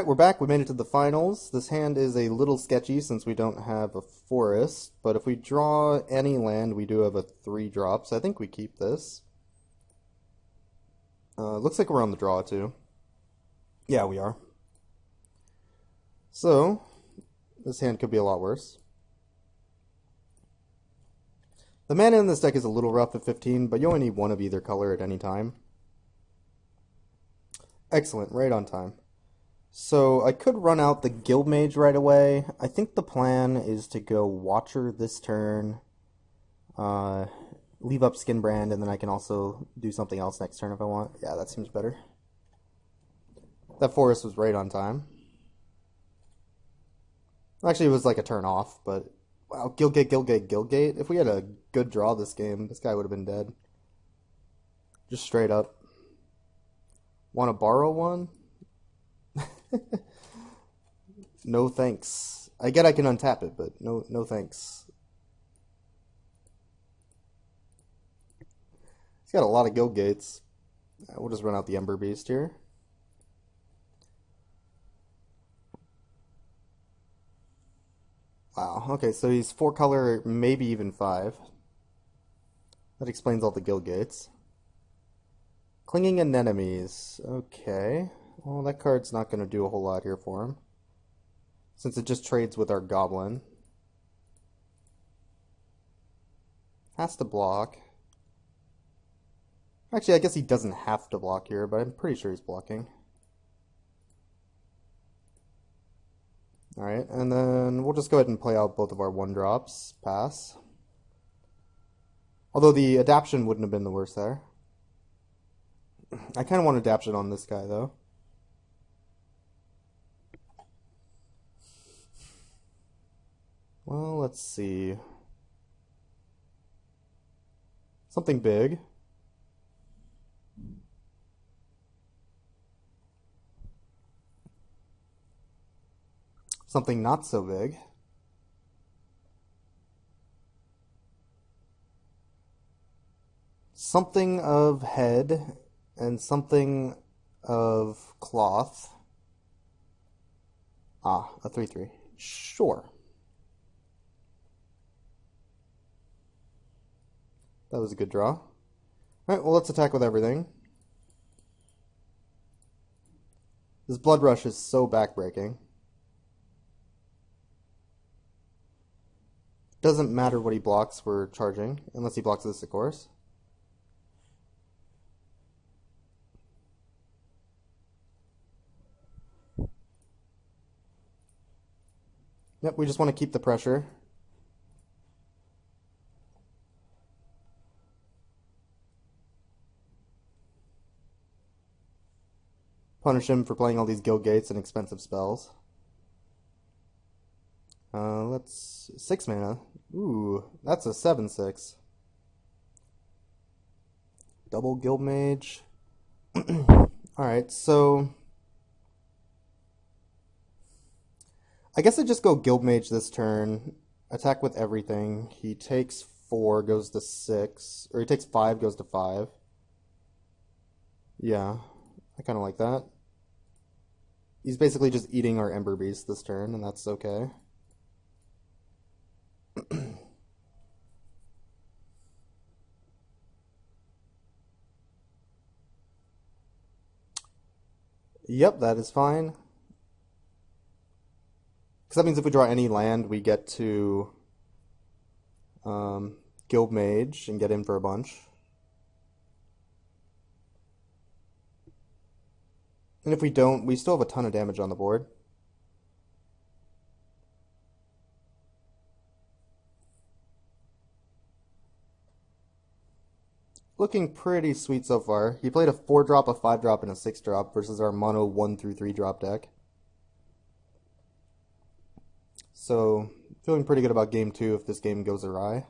Alright, we're back. We made it to the finals. This hand is a little sketchy since we don't have a forest, but if we draw any land, we do have a 3-drop, so I think we keep this. Looks like we're on the draw, too. Yeah, we are. So, this hand could be a lot worse. The mana in this deck is a little rough at 15, but you only need one of either color at any time. Excellent, right on time. So I could run out the Guild Mage right away. I think the plan is to go Watcher this turn, leave up Skinbrand, and then I can also do something else next turn if I want. Yeah, that seems better. That forest was right on time. Actually, it was like a turn off, but wow, Guildgate, Guildgate, Guildgate. If we had a good draw this game, this guy would have been dead. Just straight up. Want to borrow one? No thanks. I get I can untap it, but no thanks. He's got a lot of guild gates. We'll just run out the Ember Beast here. Wow, okay, so he's 4 color, maybe even 5. That explains all the guild gates. Clinging Anemones. Okay. Well, that card's not going to do a whole lot here for him, since it just trades with our Goblin. Has to block. Actually, I guess he doesn't have to block here, but I'm pretty sure he's blocking. Alright, and then we'll just go ahead and play out both of our 1-drops. Pass. Although the adaption wouldn't have been the worst there. I kind of want adaption on this guy, though. Well, let's see. Something big. Something not so big. Something of head and something of cloth. Ah, a 3/3. Sure. That was a good draw. Alright, well, let's attack with everything. This Blood Rush is so backbreaking. Doesn't matter what he blocks, we're charging. Unless he blocks this, of course. Yep, we just want to keep the pressure. Punish him for playing all these guild gates and expensive spells. Let's 6 mana. Ooh, that's a 7/6. Double Guild Mage. Alright, so I guess I just go Guild Mage this turn. Attack with everything. He takes 4, goes to 6. Or he takes 5, goes to 5. Yeah, I kind of like that. He's basically just eating our Ember Beast this turn, and that's okay. Yep, that is fine. Because that means if we draw any land, we get to Guild Mage and get in for a bunch. And if we don't, we still have a ton of damage on the board. Looking pretty sweet so far. He played a 4-drop, a 5-drop, and a 6-drop versus our mono 1 through 3 drop deck. So, feeling pretty good about game 2 if this game goes awry.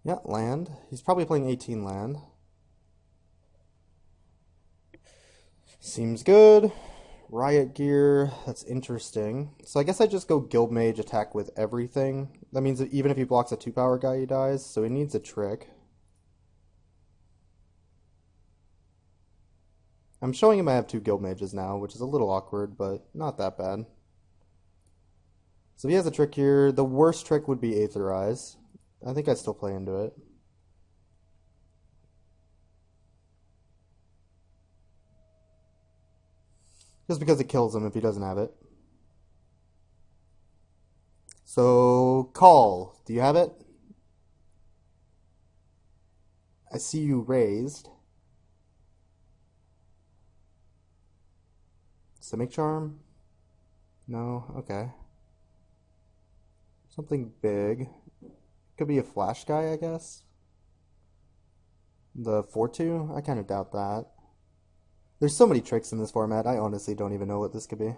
Yeah, land. He's probably playing 18 land. Seems good. Riot Gear, that's interesting. So I guess I just go Guild Mage, attack with everything. That means that even if he blocks a 2-power guy, he dies, so he needs a trick. I'm showing him I have 2 guild mages now, which is a little awkward, but not that bad. So he has a trick here. The worst trick would be Aetherize. I think I still play into it. Just because it kills him if he doesn't have it. So, call. Do you have it? I see you raised. Simic Charm? No? Okay. Something big. Could be a flash guy, I guess. The 4-2? I kind of doubt that. There's so many tricks in this format, I honestly don't even know what this could be.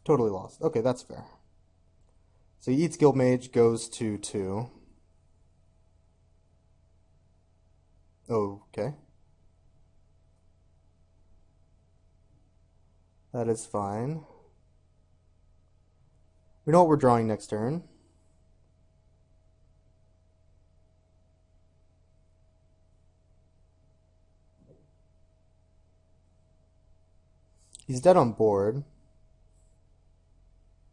Totally lost. Okay, that's fair. So he eats Guild Mage, goes to 2. Okay. That is fine. We know what we're drawing next turn. He's dead on board.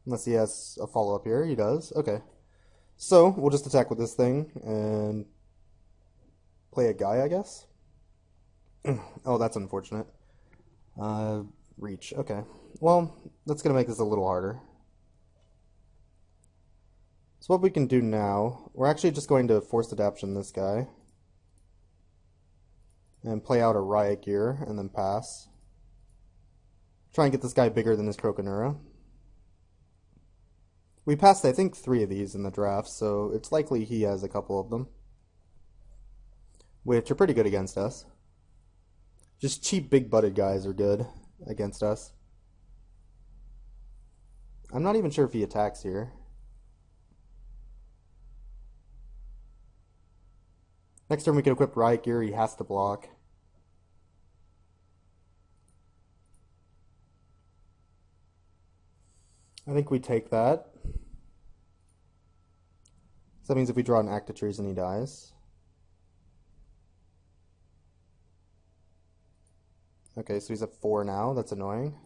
Unless he has a follow-up here. He does. Okay. So, we'll just attack with this thing and play a guy, I guess. Oh, that's unfortunate. Reach. Okay. Well, that's going to make this a little harder. So what we can do now, we're actually just going to Forced Adaption this guy. And play out a Riot Gear, and then pass. Try and get this guy bigger than his Croconura. We passed, I think, 3 of these in the draft, so it's likely he has a couple of them. Which are pretty good against us. Just cheap, big-butted guys are good against us. I'm not even sure if he attacks here. Next turn we can equip Riot Gear, he has to block. I think we take that. So that means if we draw an Actitrees and he dies. Okay, so he's at 4 now, that's annoying.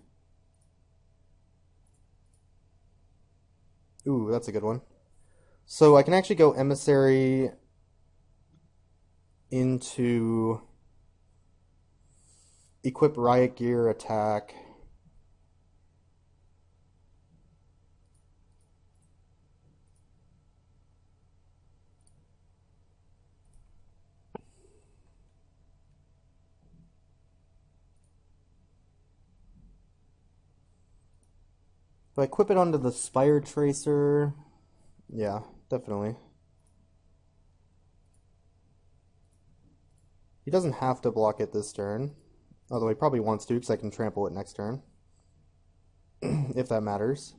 Ooh, that's a good one. So I can actually go Emissary into equip Riot Gear, attack. If I equip it onto the Spire Tracer, yeah, definitely. He doesn't have to block it this turn, although he probably wants to because I can trample it next turn, if that matters.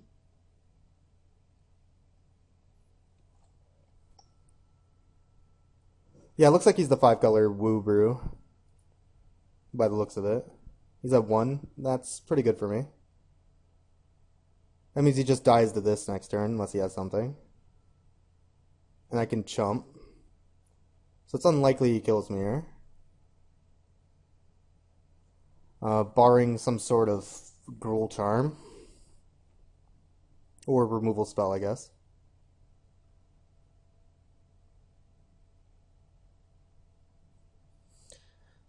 Yeah, it looks like he's the 5-color Woo Brew, by the looks of it. He's at 1, that's pretty good for me. That means he just dies to this next turn, unless he has something. And I can chump. So it's unlikely he kills me here. Barring some sort of Gruul charm. Or removal spell, I guess.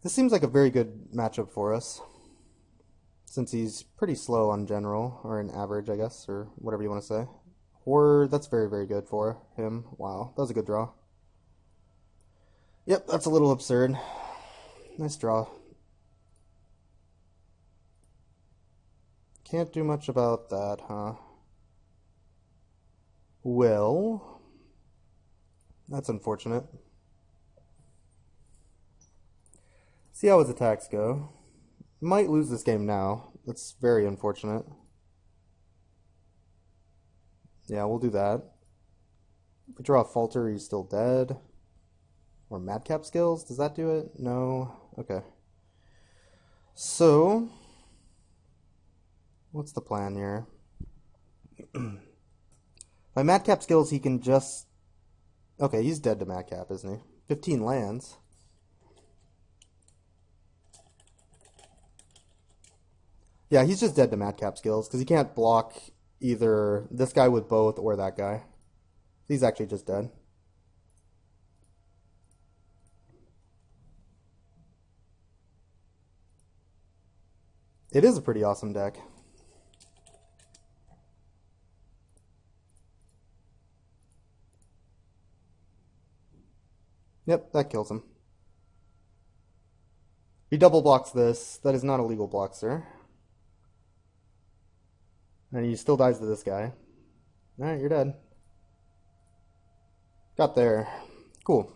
This seems like a very good matchup for us. Since he's pretty slow on general, or an average, I guess, or whatever you want to say. Horror, that's very, very good for him. Wow, that was a good draw. Yep, that's a little absurd. Nice draw. Can't do much about that, huh? Well, that's unfortunate. See how his attacks go. Might lose this game now. That's very unfortunate. Yeah, we'll do that. If we draw a Falter, he's still dead. Or Madcap Skills, does that do it? No? Okay. So, what's the plan here? By Madcap Skills, he can just... Okay, he's dead to Madcap, isn't he? 15 lands. Yeah, he's just dead to madcap skills because he can't block either this guy with both or that guy. He's actually just dead. It is a pretty awesome deck. Yep, that kills him. He double blocks this. That is not a legal block, sir. And he still dies to this guy. Alright, you're dead. Got there. Cool.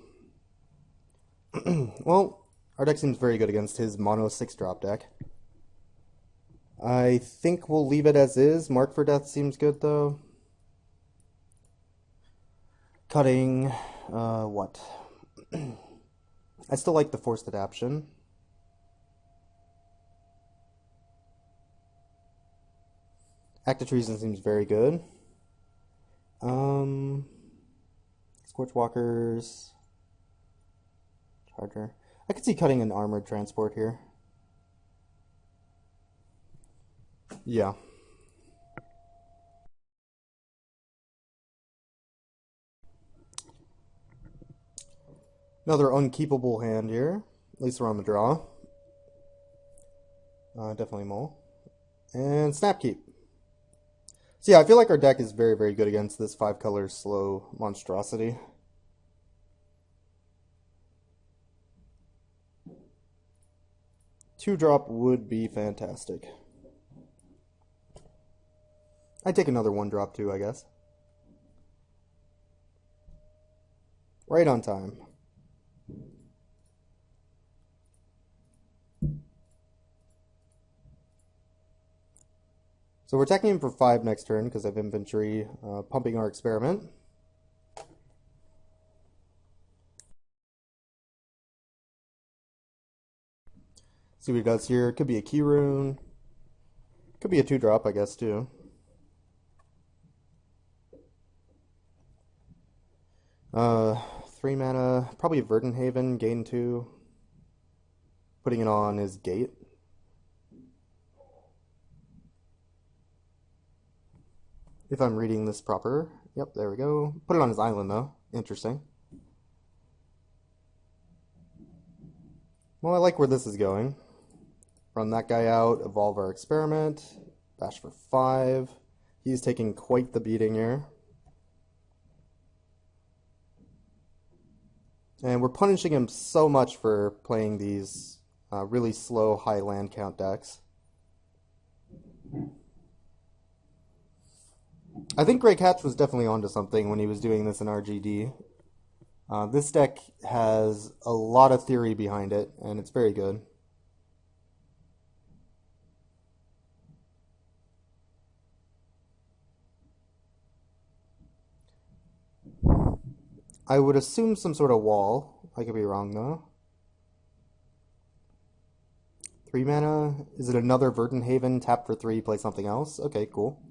Well, our deck seems very good against his mono 6-drop deck. I think we'll leave it as is. Mark for Death seems good, though. Cutting. What? I still like the Forced Adaption. Act of Treason seems very good. Scorchwalkers. Charger. I could see cutting an Armored Transport here. Yeah. Another unkeepable hand here. At least we're on the draw. Definitely Mole. And Snapkeep. So yeah, I feel like our deck is very, very good against this 5-color slow monstrosity. Two-drop would be fantastic. I'd take another 1-drop too, I guess. Right on time. So we're attacking him for 5 next turn because I have infantry pumping our experiment. See what he does here. Could be a key rune. Could be a 2-drop, I guess, too. Uh, 3 mana. Probably a Verdant Haven, gain 2. Putting it on his gate. If I'm reading this proper. Yep, there we go. Put it on his island, though. Interesting. Well, I like where this is going. Run that guy out, evolve our experiment. Bash for 5. He's taking quite the beating here. And we're punishing him so much for playing these really slow, high land count decks. I think Grey Catch was definitely onto something when he was doing this in RGD. This deck has a lot of theory behind it, and it's very good. I would assume some sort of wall. I could be wrong, though. 3 mana. Is it another Verdant Haven? Tap for 3, play something else? Okay, cool.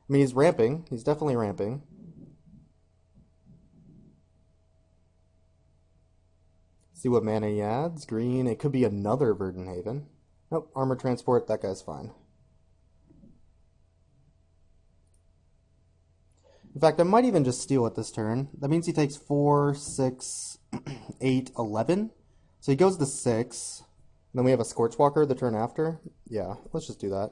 I mean, he's ramping. He's definitely ramping. See what mana he adds. Green. It could be another Verdant Haven. Nope, Armor Transport. That guy's fine. In fact, I might even just steal it this turn. That means he takes 4, 6, 8, 11. So he goes to 6. And then we have a Scorchwalker the turn after. Yeah, let's just do that.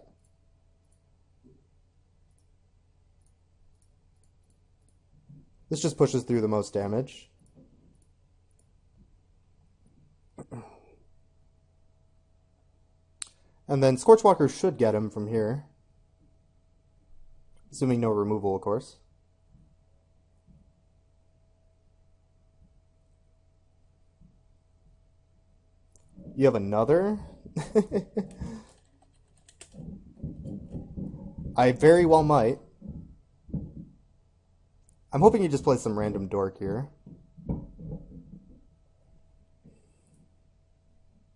This just pushes through the most damage. And then Scorchwalker should get him from here. Assuming no removal, of course. You have another? I very well might. I'm hoping you just play some random dork here.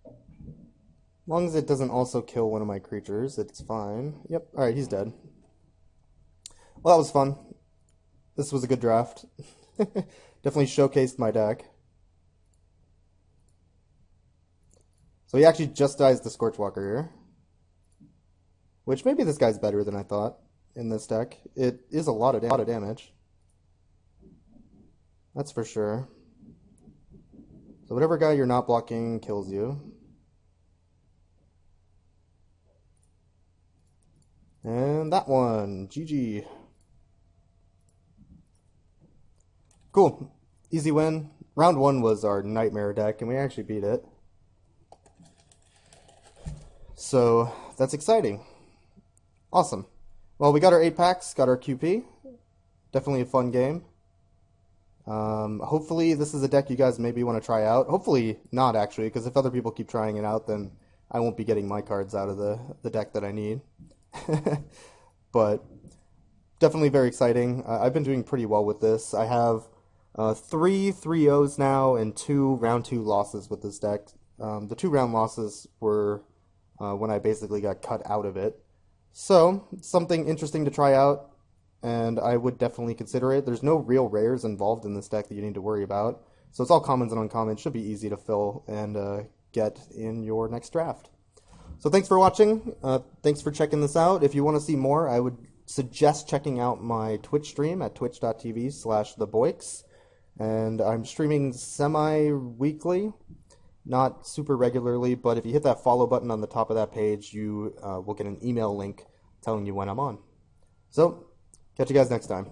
As long as it doesn't also kill one of my creatures, it's fine. Yep, alright, he's dead. Well, that was fun. This was a good draft. Definitely showcased my deck. So he actually just dies the Scorchwalker here. Which maybe this guy's better than I thought in this deck. It is a lot of damage. That's for sure. So whatever guy you're not blocking kills you. And that one, GG. Cool, easy win. Round 1 was our nightmare deck, and we actually beat it. So that's exciting. Awesome. Well, we got our 8 packs, got our QP. Definitely a fun game. Hopefully this is a deck you guys maybe want to try out. Hopefully not, actually, because if other people keep trying it out, then I won't be getting my cards out of the deck that I need. But definitely very exciting. I've been doing pretty well with this. I have 3 3-0s now and 2 round 2 losses with this deck. The 2 round losses were when I basically got cut out of it. So, something interesting to try out, and I would definitely consider it. There's no real rares involved in this deck that you need to worry about. So it's all commons and uncommons. Should be easy to fill and get in your next draft. So thanks for watching. Thanks for checking this out. If you want to see more, I would suggest checking out my Twitch stream at twitch.tv/theboyks. And I'm streaming semi-weekly, not super regularly, but if you hit that follow button on the top of that page, you will get an email link telling you when I'm on. So, catch you guys next time.